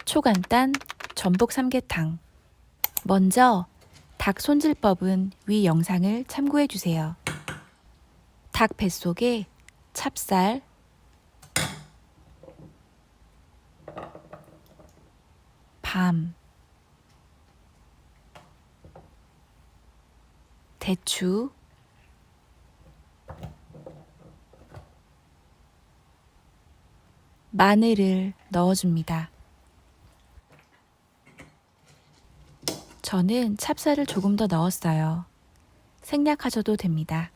초간단 전복 삼계탕. 먼저 닭 손질법은 위 영상을 참고해 주세요. 닭 뱃속에 찹쌀, 밤, 대추, 마늘을 넣어줍니다. 저는 찹쌀을 조금 더 넣었어요. 생략하셔도 됩니다.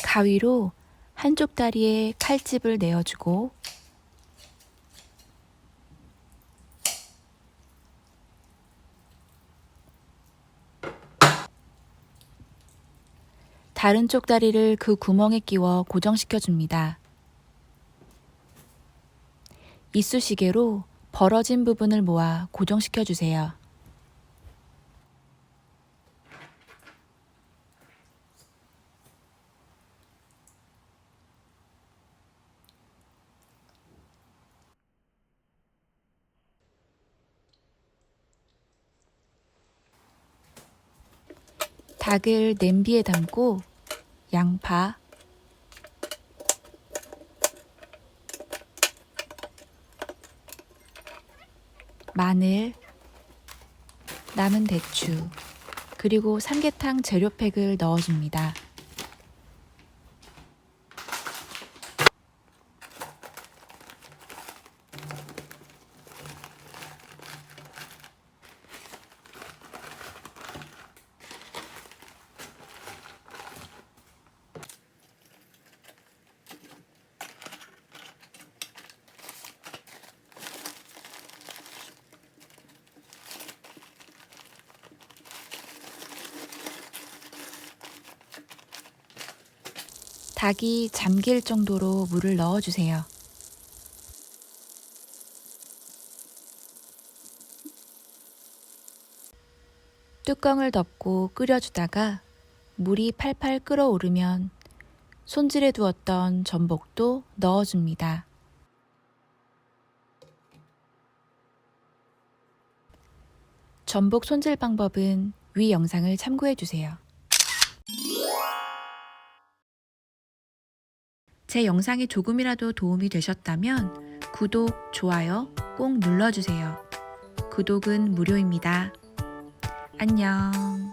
가위로 한쪽 다리에 칼집을 내어주고 다른 쪽 다리를 그 구멍에 끼워 고정시켜 줍니다. 이쑤시개로 벌어진 부분을 모아 고정시켜 주세요. 닭을 냄비에 담고 양파, 마늘, 남은 대추, 그리고 삼계탕 재료팩을 넣어줍니다. 닭이 잠길 정도로 물을 넣어주세요. 뚜껑을 덮고 끓여주다가 물이 팔팔 끓어오르면 손질해 두었던 전복도 넣어줍니다. 전복 손질 방법은 위 영상을 참고해 주세요. 제 영상이 조금이라도 도움이 되셨다면 구독, 좋아요 꼭 눌러주세요. 구독은 무료입니다. 안녕.